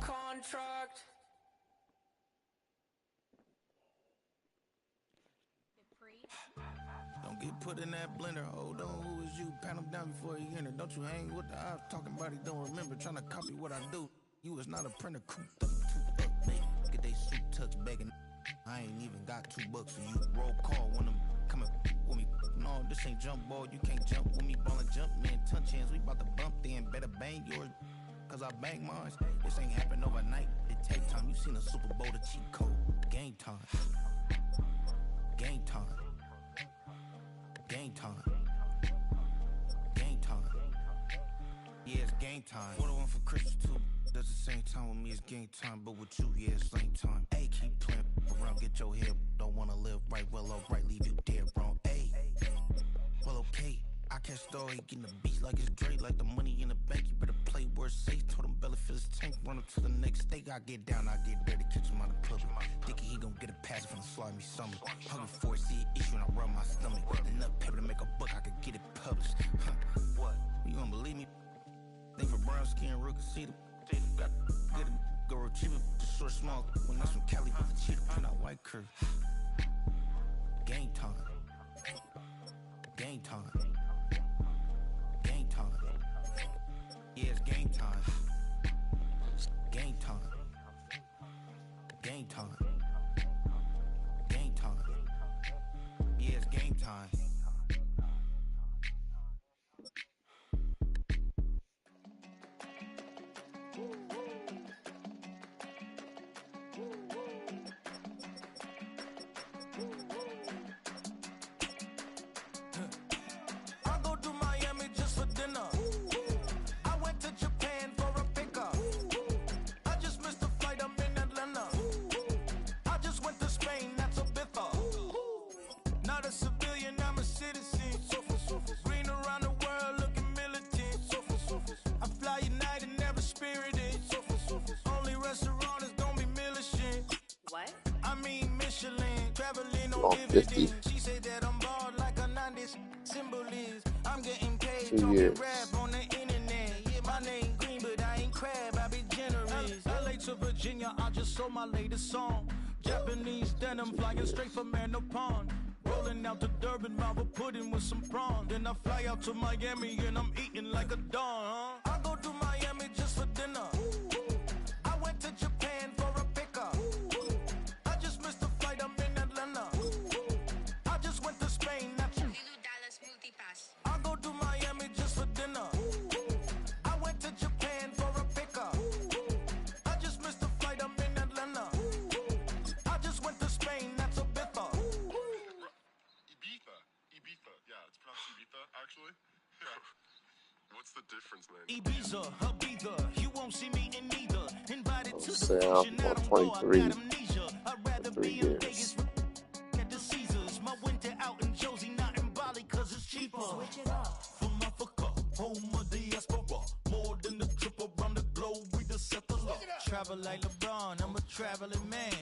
contract. Don't get put in that blender. Hold on, who is you? Pat him down before he enter. Don't you hang with the ops talking about he don't remember. Trying to copy what I do. You is not a printer. Cooped up, too up, mate. Get they suit tucks begging. I ain't even got $2 for you. Roll call when them coming with me. No, this ain't jump ball. You can't jump with me. Ballin' jump, man. Touch hands. We bout to bump then. Better bang yours. Cause I bang mine. This ain't happen overnight. It take time. You seen a Super Bowl, the cheat code. Game time. Game time. Game time. Game time. Yeah, it's game time. Order one for Christmas too. Does the same time with me, it's game time. But with you, yeah, it's lame time. Hey, keep playing around, get your head. Don't wanna live right, well, alright, leave you dead wrong. Hey, well, okay. I catch story, getting the beat like it's Dre, like the money in the bank. You better play where it's safe. Told him Bella fill his tank, run up to the next state. I get down, I get ready, catch him on the public. Thinking he gon' get a pass from the slimy summer. Hungry for it, see an issue and I rub my stomach. Enough paper to make a book, I could get it published. What? You don't believe me? Think for brown skin, real can see them. Got get it, go retrieve it, short, small. When that's from Cali, with the cheetah, print out white curve. Game time. Game time. Game time. Yeah, it's game time. Game time. Game time. Game time. Yeah, it's game time. I go to Miami just for dinner. I went to Japan for a pickup. I just missed a flight, I'm in Atlanta. I just went to Spain, that's a biffa. Not a civilian, I'm a citizen. Green around the world, looking militant. I fly United, never spirited. Only restaurant is gonna be Michelin. What? I mean Michelin. traveling on Oh, 50. dividends. She said that I'm bald like a 90s symbol is. I'm getting paid 2 talking years. rap on the internet. Yeah, my name green, but I ain't crab, I be generous. LA to Virginia, I just sold my latest song. Japanese denim flying straight from Manapon. Rolling out to Durban, Marvel pudding with some prawn. Then I fly out to Miami and I'm eating like a don. I go to Miami just for dinner. I went to Japan for a pickup. I just missed the flight, I'm in Atlanta. I just went to Spain, not you. I go to Miami just for dinner. I went to Japan for a pickup. I just missed the flight, I'm in Atlanta. I just went to Spain, that's a biffa. Ibiza. Yeah, it's pronounced Ibiza, actually. Yeah. What's the difference, man? Ibiza, Ibiza, you won't see me in neither. Invited to the Say function, I about don't go, I 23 got amnesia. I'd rather for 3 be in years. Vegas at the Caesars. My winter out in Josie, not in Bali, cause it's cheaper. Switch it up. From Africa, home of the diaspora. More than the trip around the globe, we just set the law. Travel like LeBron, I'm a traveling man.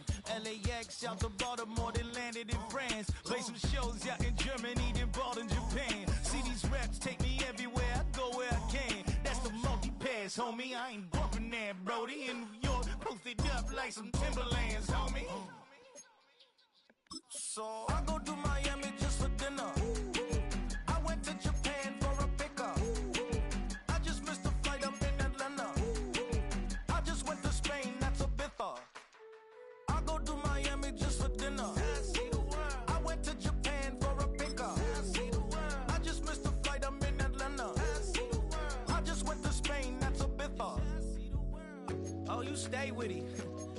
LAX out to Baltimore, then landed in France. Play some shows out in Germany, then bought in Japan. See these reps take me everywhere, I go where I can. That's the multi-pass, homie. I ain't bumping that, Brody. In New York, posted up like some Timberlands, homie. So I go to Miami just for dinner. I went to Japan for a pickup. I just missed the flight, I'm in Atlanta. I just went to Spain, that's a biffa. I go to Miami just for dinner. I went to Japan for a pickup. I just missed the flight, I'm in Atlanta. I just went to Spain, that's a biffa. Oh, you stay with it.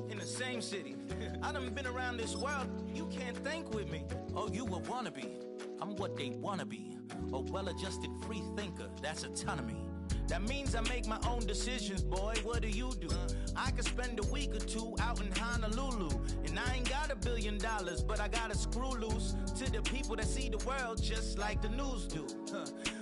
In the same city. I done been around this world, you can't think with me. Oh, you a wannabe. I'm what they wanna be. A well-adjusted free thinker, that's autonomy. That means I make my own decisions, boy. What do you do? I could spend a week or two out in Honolulu. And I ain't got $1 billion, but I got a screw loose to the people that see the world just like the news do.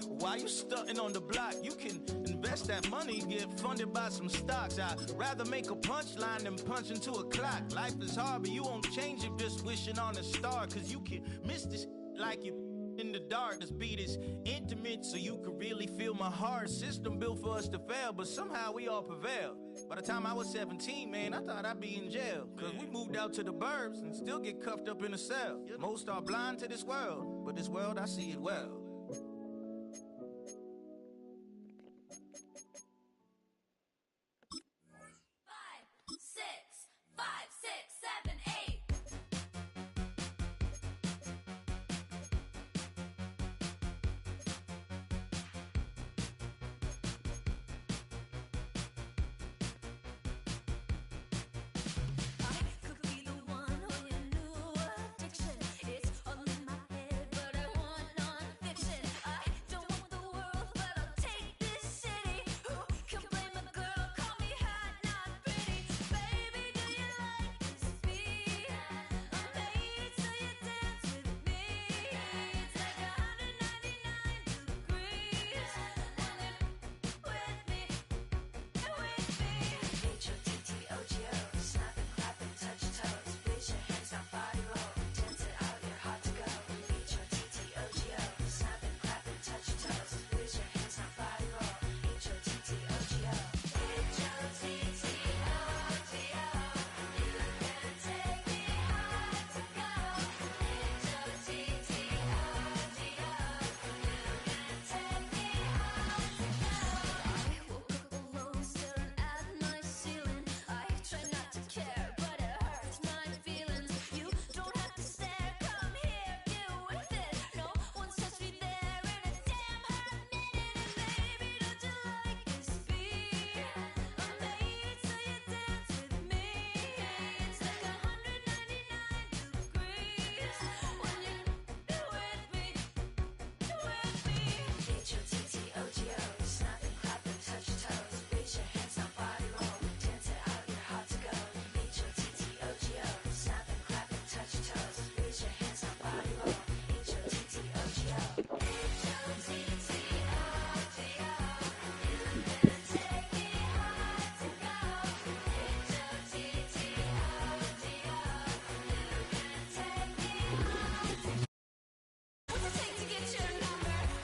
While you stunting on the block, you can invest that money, get funded by some stocks. I'd rather make a punchline than punch into a clock. Life is hard, but you won't change it just wishing on a star. Cause you can miss this like you in the dark. This beat is intimate, so you can really feel my heart. System built for us to fail, but somehow we all prevail. By the time I was 17, man, I thought I'd be in jail. Cause we moved out to the burbs and still get cuffed up in a cell. Most are blind to this world, but this world, I see it well.